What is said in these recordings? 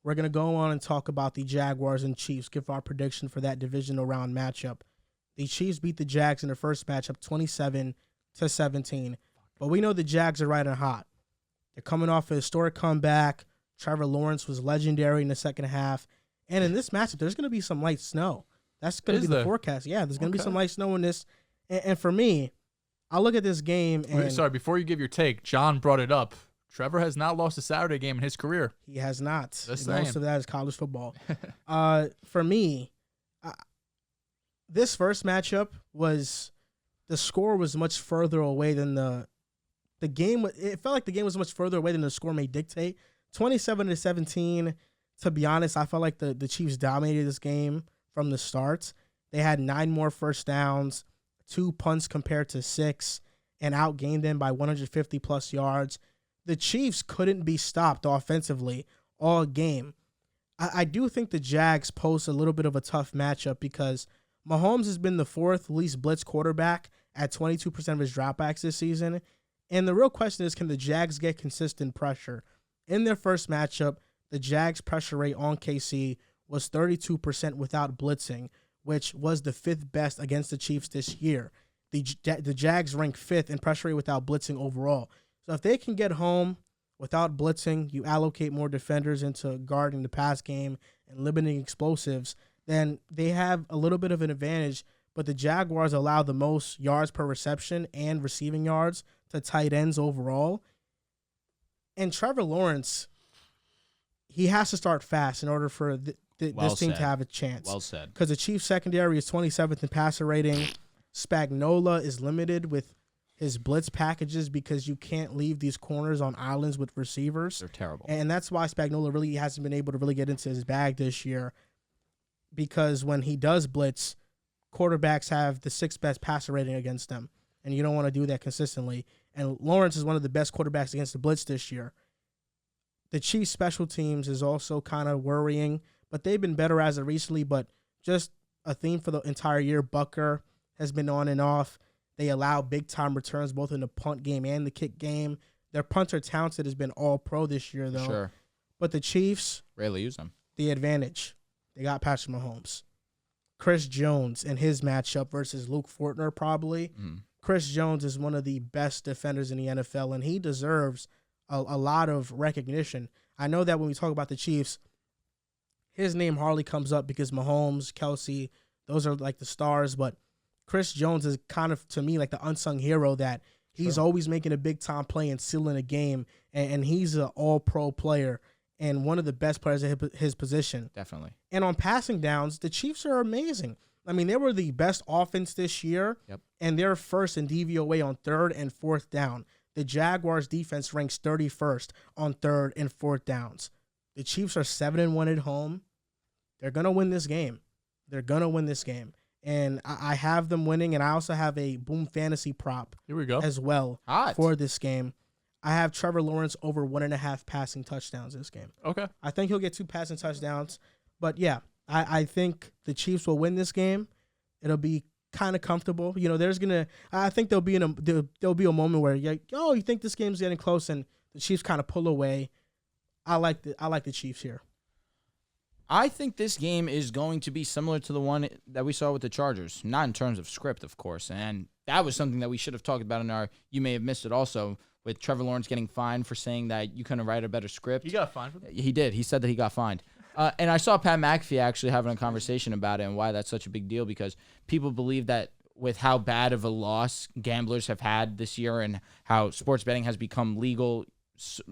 we're going to go on and talk about the Jaguars and Chiefs, give our prediction for that divisional round matchup. The Chiefs beat the Jags in their first matchup 27-17. But we know the Jags are riding hot. They're coming off a historic comeback. Trevor Lawrence was legendary in the second half. And in this matchup, there's going to be some light snow. That's going to be the forecast. Yeah, there's going to be some light snow in this. And for me, I look at this game and... Wait, sorry, before you give your take, John brought it up. Trevor has not lost a Saturday game in his career. He has not. Most of that is college football. For me, this first matchup the score was much further away than the game. It felt like the game was much further away than the score may dictate. 27-17. To be honest, I felt like the Chiefs dominated this game from the start. They had 9 more first downs, 2 punts compared to 6, and outgained them by 150-plus yards. The Chiefs couldn't be stopped offensively all game. I do think the Jags pose a little bit of a tough matchup because Mahomes has been the 4th least blitz quarterback at 22% of his dropbacks this season. And the real question is, can the Jags get consistent pressure? In their first matchup, the Jags' pressure rate on KC was 32% without blitzing, which was the 5th best against the Chiefs this year. The Jags rank 5th in pressure rate without blitzing overall. So if they can get home without blitzing, you allocate more defenders into guarding the pass game and limiting explosives, then they have a little bit of an advantage. But the Jaguars allow the most yards per reception and receiving yards to tight ends overall. And Trevor Lawrence, he has to start fast in order for this team to have a chance. Well said. Because the Chiefs secondary is 27th in passer rating. Spagnuolo is limited with his blitz packages because you can't leave these corners on islands with receivers. They're terrible. And that's why Spagnuolo really hasn't been able to really get into his bag this year, because when he does blitz, quarterbacks have the 6th best passer rating against them, and you don't want to do that consistently. And Lawrence is one of the best quarterbacks against the blitz this year. The Chiefs' special teams is also kind of worrying, but they've been better as of recently. But just a theme for the entire year, Bucker has been on and off. They allow big-time returns both in the punt game and the kick game. Their punter talented has been all-pro this year, though. Sure. But the Chiefs, rarely use them. The advantage. They got Patrick Mahomes. Chris Jones in his matchup versus Luke Fortner probably. Chris Jones is one of the best defenders in the NFL, and he deserves a lot of recognition. I know that when we talk about the Chiefs, his name hardly comes up because Mahomes, Kelsey, those are like the stars, but Chris Jones is kind of, to me, like the unsung hero that he's always making a big-time play and sealing a game, and he's an all-pro player and one of the best players at his position. Definitely. And on passing downs, the Chiefs are amazing. I mean, they were the best offense this year, and they're first in DVOA on 3rd and 4th down. The Jaguars' defense ranks 31st on 3rd and 4th downs. The Chiefs are 7-1 at home. They're going to win this game. And I have them winning, and I also have a Boom Fantasy prop as well for this game. I have Trevor Lawrence over 1.5 passing touchdowns this game. Okay. I think he'll get 2 passing touchdowns. But, yeah, I think the Chiefs will win this game. It'll be kind of comfortable. You know, I think there'll be a moment where you think this game's getting close, and the Chiefs kind of pull away. I like the Chiefs here. I think this game is going to be similar to the one that we saw with the Chargers. Not in terms of script, of course. And that was something that we should have talked about in our You May Have Missed It also, with Trevor Lawrence getting fined for saying that you couldn't write a better script. He got fined for that? He did. He said that he got fined. And I saw Pat McAfee actually having a conversation about it and why that's such a big deal, because people believe that with how bad of a loss gamblers have had this year and how sports betting has become legal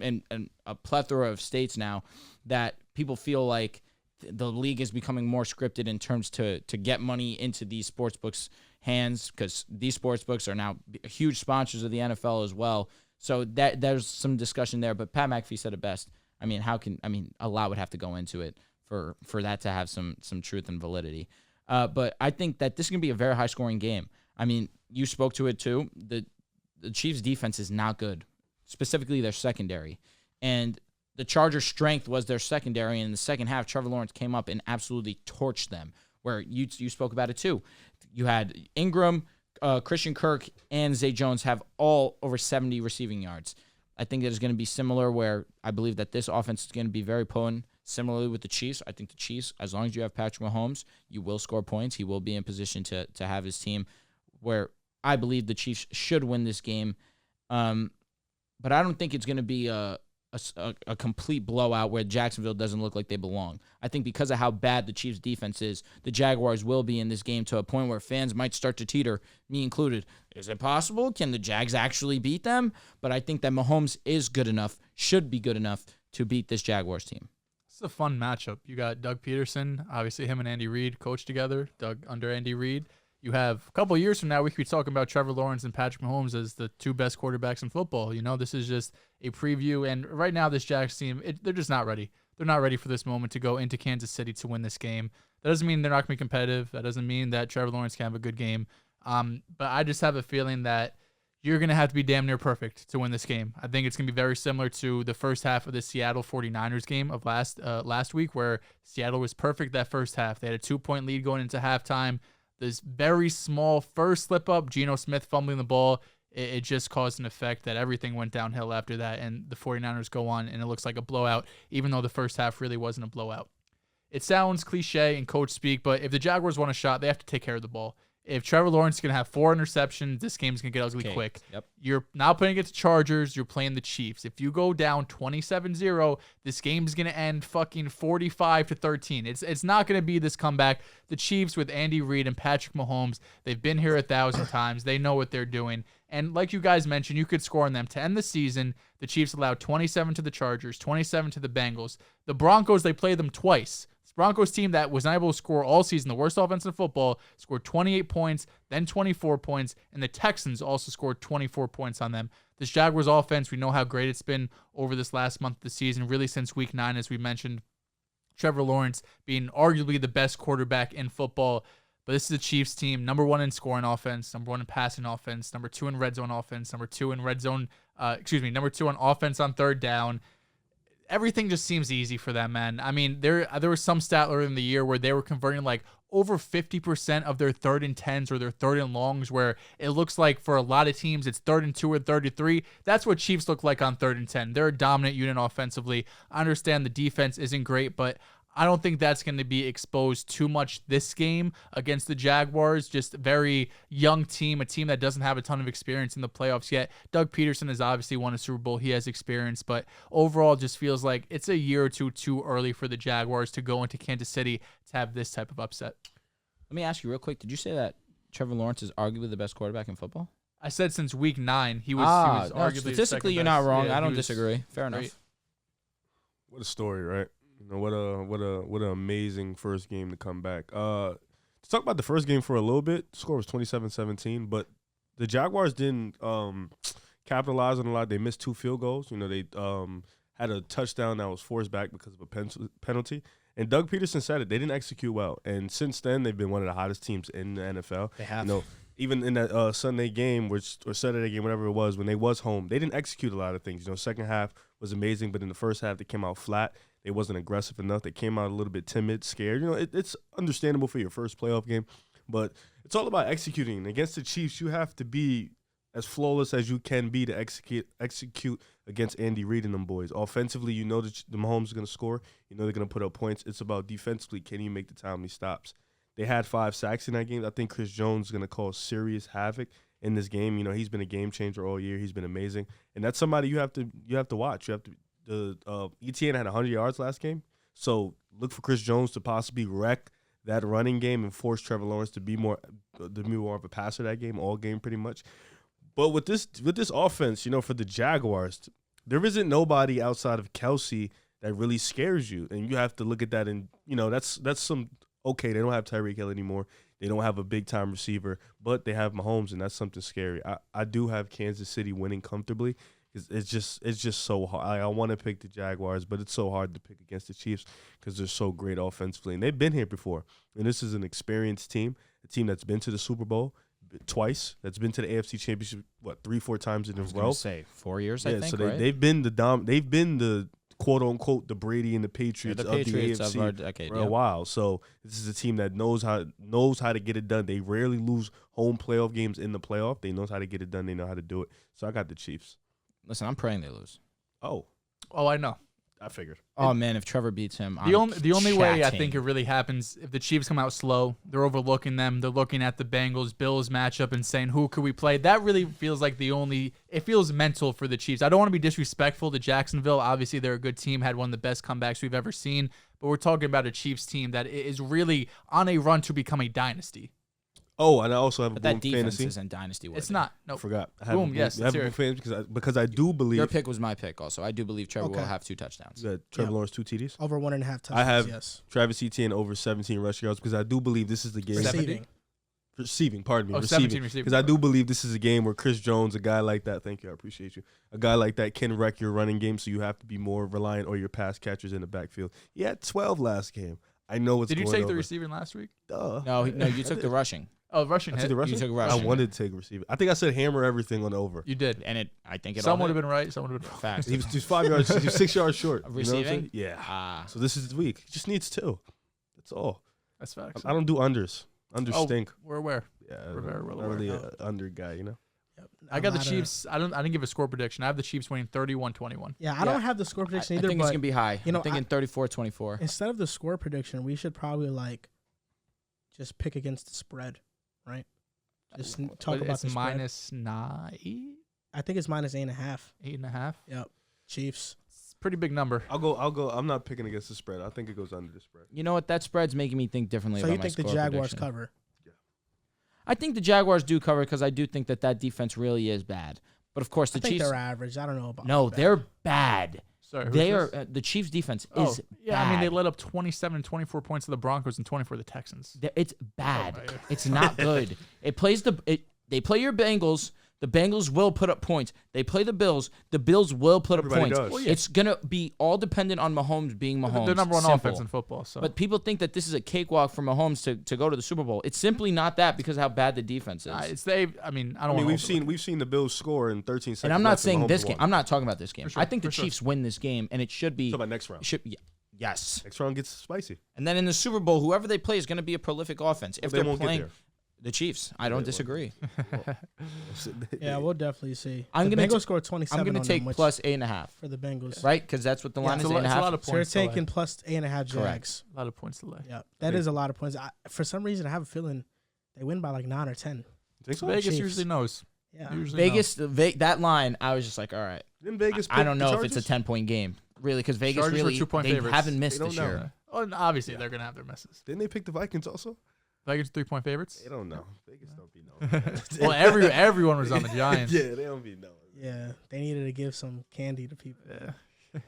in a plethora of states now, that people feel like the league is becoming more scripted in terms to get money into these sportsbooks' hands, because these sportsbooks are now huge sponsors of the NFL as well. So there's some discussion there, but Pat McAfee said it best. A lot would have to go into it for that to have some truth and validity. But I think that this is going to be a very high-scoring game. I mean, you spoke to it too. The Chiefs' defense is not good, specifically their secondary. And the Chargers' strength was their secondary. And in the second half, Trevor Lawrence came up and absolutely torched them, where you spoke about it too. You had Ingram, Christian Kirk, and Zay Jones have all over 70 receiving yards. I think that is going to be similar, where I believe that this offense is going to be very potent, Similarly with the Chiefs, I think the Chiefs, as long as you have Patrick Mahomes, you will score points. He will be in position to have his team where I believe the Chiefs should win this game. But I don't think it's going to be a complete blowout where Jacksonville doesn't look like they belong. I think because of how bad the Chiefs' defense is, the Jaguars will be in this game to a point where fans might start to teeter, me included. Is it possible? Can the Jags actually beat them? But I think that Mahomes is good enough, should be good enough to beat this Jaguars team. It's a fun matchup. You got Doug Peterson, obviously him and Andy Reid coach together. Doug under Andy Reid. You have a couple of years from now, we could be talking about Trevor Lawrence and Patrick Mahomes as the two best quarterbacks in football. You know, this is just a preview. And right now, this Jags team, they're just not ready. They're not ready for this moment to go into Kansas City to win this game. That doesn't mean they're not going to be competitive. That doesn't mean that Trevor Lawrence can have a good game. But I just have a feeling that you're going to have to be damn near perfect to win this game. I think it's going to be very similar to the first half of the Seattle 49ers game of last week, where Seattle was perfect that first half. They had a 2-point lead going into halftime. This very small first slip up, Geno Smith fumbling the ball, it just caused an effect that everything went downhill after that, and the 49ers go on, and it looks like a blowout, even though the first half really wasn't a blowout. It sounds cliche in coach speak, but if the Jaguars want a shot, they have to take care of the ball. If Trevor Lawrence is going to have 4 interceptions, this game's going to get ugly quick. Yep. You're not playing against the Chargers. You're playing the Chiefs. If you go down 27-0, this game's going to end fucking 45-13. It's not going to be this comeback. The Chiefs with Andy Reid and Patrick Mahomes, they've been here 1,000 times. They know what they're doing. And like you guys mentioned, you could score on them. To end the season, the Chiefs allowed 27 to the Chargers, 27 to the Bengals. The Broncos, they played them twice. Broncos team that was not able to score all season, the worst offense in football, scored 28 points, then 24 points, and the Texans also scored 24 points on them. This Jaguars offense, we know how great it's been over this last month of the season, really since week 9, as we mentioned. Trevor Lawrence being arguably the best quarterback in football. But this is the Chiefs team, number 1 in scoring offense, number 1 in passing offense, number 2 in red zone offense, number 2 in number 2 on offense on third down. Everything just seems easy for them, man. I mean, there was some stat earlier in the year where they were converting like over 50% of their 3rd and 10s or their 3rd and longs, where it looks like for a lot of teams it's 3rd and 2 or 3rd and 3. That's what Chiefs look like on 3rd and 10. They're a dominant unit offensively. I understand the defense isn't great, but I don't think that's going to be exposed too much this game against the Jaguars. Just a very young team, a team that doesn't have a ton of experience in the playoffs yet. Doug Peterson has obviously won a Super Bowl. He has experience, but overall just feels like it's a year or two too early for the Jaguars to go into Kansas City to have this type of upset. Let me ask you real quick. Did you say that Trevor Lawrence is arguably the best quarterback in football? I said since week 9, he was arguably statistically, you're not wrong. I don't disagree. Fair enough. What a story, right? You know, what an amazing first game to come back. To talk about the first game for a little bit, the score was 27-17, but the Jaguars didn't capitalize on a lot. They missed 2 field goals. You know, they had a touchdown that was forced back because of a penalty. And Doug Peterson said it. They didn't execute well. And since then, they've been one of the hottest teams in the NFL. They have. You know, even in that Sunday game, or Saturday game, whatever it was, when they was home, they didn't execute a lot of things. You know, second half was amazing, but in the first half, they came out flat. They wasn't aggressive enough. They came out a little bit timid, scared. You know, it's understandable for your first playoff game, but it's all about executing. Against the Chiefs, you have to be as flawless as you can be to execute against Andy Reid and them boys. Offensively, you know that the Mahomes is going to score. You know they're going to put up points. It's about defensively, can you make the timely stops? They had 5 sacks in that game. I think Chris Jones is going to cause serious havoc in this game. You know, he's been a game changer all year. He's been amazing, and that's somebody you have to watch. You have to. ETN had 100 yards last game, so look for Chris Jones to possibly wreck that running game and force Trevor Lawrence to be more of a passer that game, all game pretty much. But with this offense, you know, for the Jaguars, there isn't nobody outside of Kelsey that really scares you, and you have to look at that, and you know that's some okay. They don't have Tyreek Hill anymore. They don't have a big time receiver, but they have Mahomes, and that's something scary. I do have Kansas City winning comfortably. It's just so hard. I want to pick the Jaguars, but it's so hard to pick against the Chiefs because they're so great offensively. And they've been here before. And this is an experienced team, a team that's been to the Super Bowl twice, that's been to the AFC Championship, 3-4 times in a row. Say 4 years, I think, so right? they've been the quote-unquote the Brady and the Patriots, of the AFC of our decade, for a while. So this is a team that knows how to get it done. They rarely lose home playoff games in the playoff. They know how to get it done. They know how to do it. So I got the Chiefs. Listen, I'm praying they lose. Oh, I know. I figured. Oh man, if Trevor beats him, The only way I chatting. think it really happens if the Chiefs come out slow, they're overlooking them. They're looking at the Bengals Bills matchup and saying who could we play. That really feels like it feels mental for the Chiefs. I don't want to be disrespectful to Jacksonville. Obviously, they're a good team, had one of the best comebacks we've ever seen. But we're talking about a Chiefs team that is really on a run to become a dynasty. Oh, and I also have a But that boom defense fantasy. isn't dynasty worthy. It's not. I No. forgot. I have Boom, a boom, yes, I let's have a hear boom it. fantasy because I do believe Your pick was my pick also. I do believe Trevor will Okay. have 2 touchdowns. that Trevor Yeah. Lawrence 2 TDs. Over 1.5 touchdowns. I have yes. Travis Etienne over 17 rushing yards because I do believe this is the game. Receiving. Receiving, pardon me. Oh, receiving. 17 receiving. Because I do believe this is a game where Chris Jones, a guy like that, thank you, I appreciate you. A guy like that can wreck your running game, so you have to be more reliant on your pass catchers in the backfield. He had 12 last game. I know what's Did you going take over. the receiving last week? Duh. No, you took the rushing, Oh, rushing I hit. took the rushing? You took I rushing. wanted to take receiving. I think I said hammer everything on the over. You did. and I think it Some all would have hit. been right. Some would have been wrong. Facts. He was just 5 yards, he was 6 yards short. You know what I'm Receiving? saying? Yeah. Ah, So this is his week. He just needs 2. That's all. That's facts. I don't do unders. Unders Oh, stink. we're aware. Yeah, we're very well not aware. really an under guy, you know. Yep. I got A the lot of- Chiefs. I didn't give a score prediction. I have the Chiefs winning 31-21. Yeah, I Yeah. don't have the score I prediction think either. it's But gonna be high. you know, I'm thinking 34-24. instead of the score prediction, we should probably just pick against the spread, right? Just talk But about it's the spread. -9, I think it's -8.5. 8.5. Yep. Chiefs. It's a pretty big number. I'll go. I'm not picking against the spread. I think it goes under the spread. You know what? That spread's making me think differently So about you my think the score Jaguars prediction. cover? I think the Jaguars do cover because I do think that defense really is bad. But of course, I the think Chiefs. they're average. I don't know about No, that. they're bad. Sorry, They who's are this? the Chiefs' defense Oh, is yeah. I mean, they bad. let up 27, 24 points to the Broncos and 24 to the Texans. It's bad. Oh, my. It's not good. They play your Bengals. The Bengals will put up points. They play the Bills. The Bills will put up Everybody points. does. Well, yeah. It's gonna be all dependent on Mahomes being Mahomes. They're number one Simple. offense in football. So, But people think that this is a cakewalk for Mahomes to go to the Super Bowl. It's simply not that because of how bad the defense is. it's they. I mean, I I don't. mean, wanna we've seen the Bills score in 13 seconds. and I'm not left saying Mahomes this won. game. I'm not talking about this game. For sure, I think the for sure. Chiefs win this game, and it should be. Talk about next round. Yes. Next round gets spicy. And then in the Super Bowl, whoever they play is going to be a prolific offense. If They they're won't get playing there. the Chiefs, I don't won't. disagree. Yeah, we'll definitely see. I'm the gonna Bengals scored 27. I'm going to on take them, which- plus 8.5, for the Bengals. right? Because that's what the line Yeah, is. it's a 8.5. lot of So you're points. to lay. taking plus 8.5 Correct. Jags. A lot of points to lay. Yeah, that is a lot of points. For some reason, I have a feeling they win by like 9 or 10. Think so? Vegas Chiefs. usually knows. Yeah. They usually Vegas, that line, I was just like, all right. Didn't Vegas I pick don't the know if it's a Chargers? 10-point game, really, because Vegas Chargers were really 2-point they favorites. haven't missed They don't this know. year. Oh, and obviously Yeah. they're gonna have their misses. Didn't they pick the Vikings also? Vikings 3-point favorites. They don't know. Vegas don't be knowing. Well, everyone was on the Giants. Yeah, they don't be knowing. Yeah, they needed to give some candy to people. Yeah. Yeah.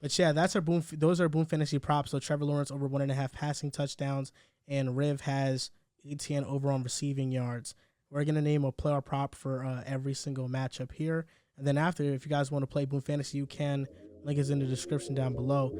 But yeah, that's our boom. Those are boom fantasy props. So Trevor Lawrence over 1.5 passing touchdowns, and Riv has ETN over on receiving yards. We're gonna name a player prop for every single matchup here, and then after, if you guys want to play boom fantasy, you can. Link is in the description down below.